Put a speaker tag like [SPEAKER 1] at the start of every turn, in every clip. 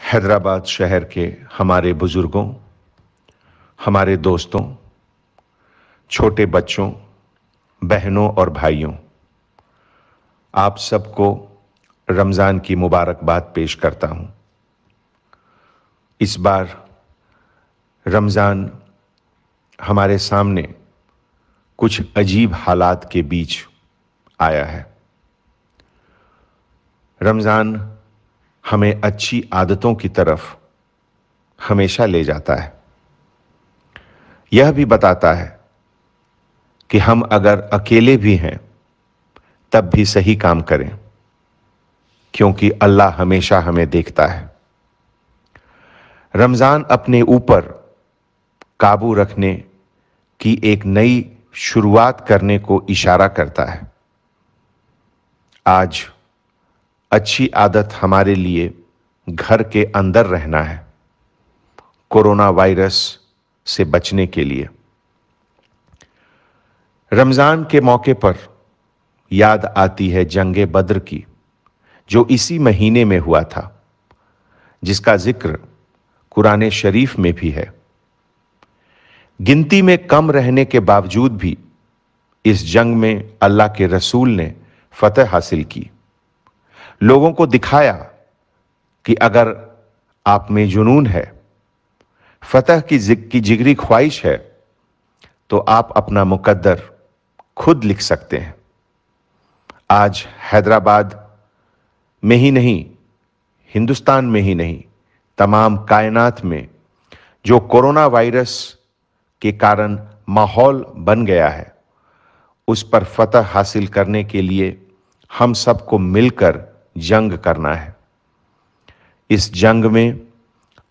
[SPEAKER 1] हैदराबाद शहर के हमारे बुजुर्गों, हमारे दोस्तों, छोटे बच्चों, बहनों और भाइयों, आप सबको रमज़ान की मुबारकबाद पेश करता हूं। इस बार रमज़ान हमारे सामने कुछ अजीब हालात के बीच आया है। रमज़ान हमें अच्छी आदतों की तरफ हमेशा ले जाता है। यह भी बताता है कि हम अगर अकेले भी हैं तब भी सही काम करें, क्योंकि अल्लाह हमेशा हमें देखता है। रमज़ान अपने ऊपर काबू रखने की एक नई शुरुआत करने को इशारा करता है। आज अच्छी आदत हमारे लिए घर के अंदर रहना है, कोरोना वायरस से बचने के लिए। रमज़ान के मौके पर याद आती है जंगे बद्र की, जो इसी महीने में हुआ था, जिसका जिक्र कुरान शरीफ में भी है। गिनती में कम रहने के बावजूद भी इस जंग में अल्लाह के रसूल ने फतह हासिल की। लोगों को दिखाया कि अगर आप में जुनून है, फतह की जिगरी ख्वाहिश है, तो आप अपना मुकद्दर खुद लिख सकते हैं। आज हैदराबाद में ही नहीं, हिंदुस्तान में ही नहीं, तमाम कायनात में जो कोरोना वायरस के कारण माहौल बन गया है, उस पर फतह हासिल करने के लिए हम सबको मिलकर जंग करना है। इस जंग में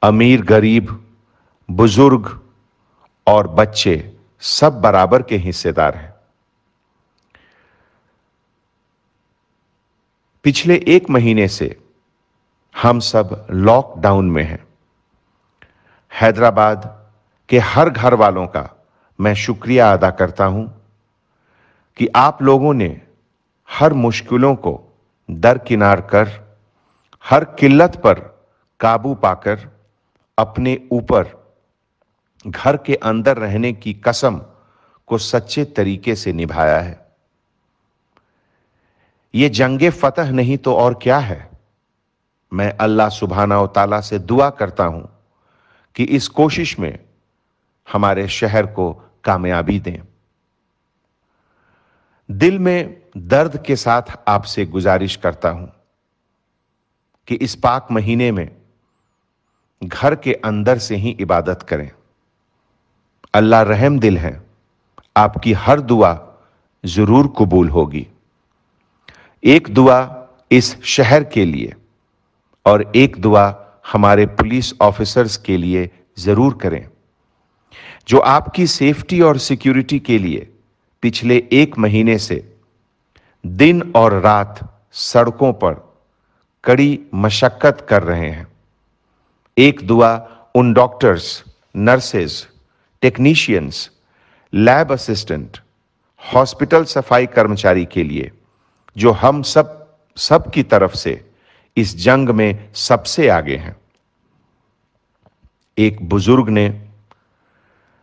[SPEAKER 1] अमीर गरीब, बुजुर्ग और बच्चे सब बराबर के हिस्सेदार हैं। पिछले एक महीने से हम सब लॉकडाउन में हैं। हैदराबाद के हर घर वालों का मैं शुक्रिया अदा करता हूं कि आप लोगों ने हर मुश्किलों को दरकिनार कर, हर किल्लत पर काबू पाकर अपने ऊपर घर के अंदर रहने की कसम को सच्चे तरीके से निभाया है। ये जंगे फतह नहीं तो और क्या है। मैं अल्लाह सुब्हाना व तआला से दुआ करता हूं कि इस कोशिश में हमारे शहर को कामयाबी दें। दिल में दर्द के साथ आपसे गुजारिश करता हूं कि इस पाक महीने में घर के अंदर से ही इबादत करें। अल्लाह रहम दिल है, आपकी हर दुआ जरूर कबूल होगी। एक दुआ इस शहर के लिए और एक दुआ हमारे पुलिस ऑफिसर्स के लिए जरूर करें, जो आपकी सेफ्टी और सिक्योरिटी के लिए पिछले एक महीने से दिन और रात सड़कों पर कड़ी मशक्कत कर रहे हैं। एक दुआ उन doctors, nurses, technicians, lab assistant, hospital सफाई कर्मचारी के लिए, जो हम सब की तरफ से इस जंग में सबसे आगे हैं। एक बुजुर्ग ने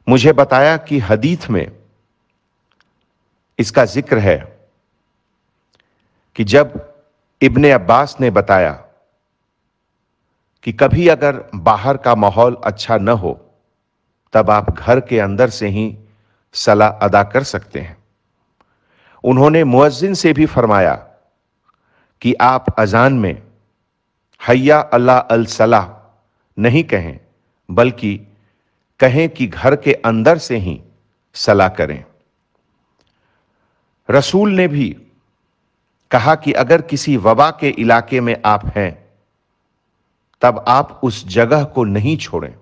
[SPEAKER 1] मुझे बताया कि हदीथ में इसका जिक्र है कि जब इब्ने अब्बास ने बताया कि कभी अगर बाहर का माहौल अच्छा न हो, तब आप घर के अंदर से ही सला अदा कर सकते हैं। उन्होंने मुअज्जिन से भी फरमाया कि आप अजान में हय्या अला अल सलाह नहीं कहें, बल्कि कहें कि घर के अंदर से ही सला करें। रसूल ने भी कहा कि अगर किसी वबा के इलाके में आप हैं, तब आप उस जगह को नहीं छोड़ें।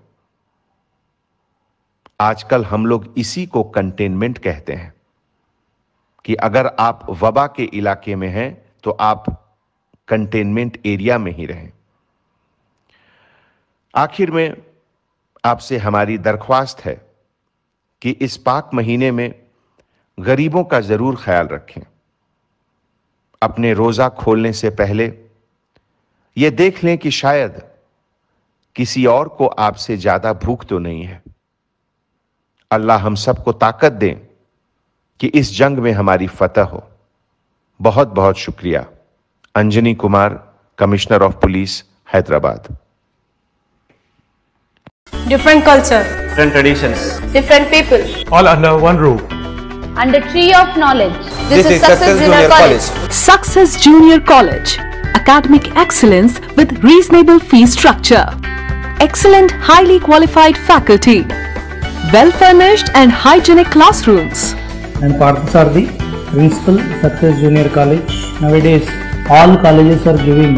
[SPEAKER 1] आजकल हम लोग इसी को कंटेनमेंट कहते हैं कि अगर आप वबा के इलाके में हैं तो आप कंटेनमेंट एरिया में ही रहें। आखिर में आपसे हमारी दरख्वास्त है कि इस पाक महीने में गरीबों का जरूर ख्याल रखें। अपने रोजा खोलने से पहले यह देख लें कि शायद किसी और को आपसे ज्यादा भूख तो नहीं है। अल्लाह हम सबको ताकत दें कि इस जंग में हमारी फतह हो। बहुत बहुत शुक्रिया। Anjani Kumar, commissioner of police, Hyderabad.
[SPEAKER 2] Different culture,
[SPEAKER 3] different traditions,
[SPEAKER 2] different people,
[SPEAKER 3] all under one roof.
[SPEAKER 2] and a tree of knowledge.
[SPEAKER 3] This is Success Junior College.
[SPEAKER 4] Success Junior College. Academic excellence with reasonable fee structure. Excellent, highly qualified faculty. Well-furnished and hygienic classrooms.
[SPEAKER 5] And Parthasarthi, Principal, Success Junior College. Nowadays, all colleges are giving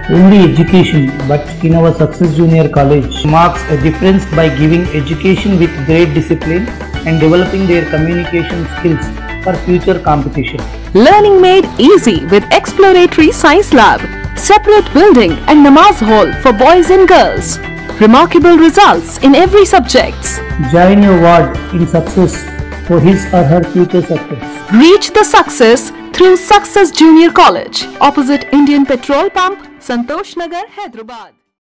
[SPEAKER 5] only education, but in our Success Junior College marks a difference by giving education with great discipline and developing their communication skills for future competition.
[SPEAKER 4] Learning made easy with exploratory science lab, separate building and namaz hall for boys and girls. Remarkable results in every subject.
[SPEAKER 5] Join your ward in success for his or her future success.
[SPEAKER 4] Reach the success through Success Junior College, opposite Indian Petrol Pump, Santosh Nagar, Hyderabad.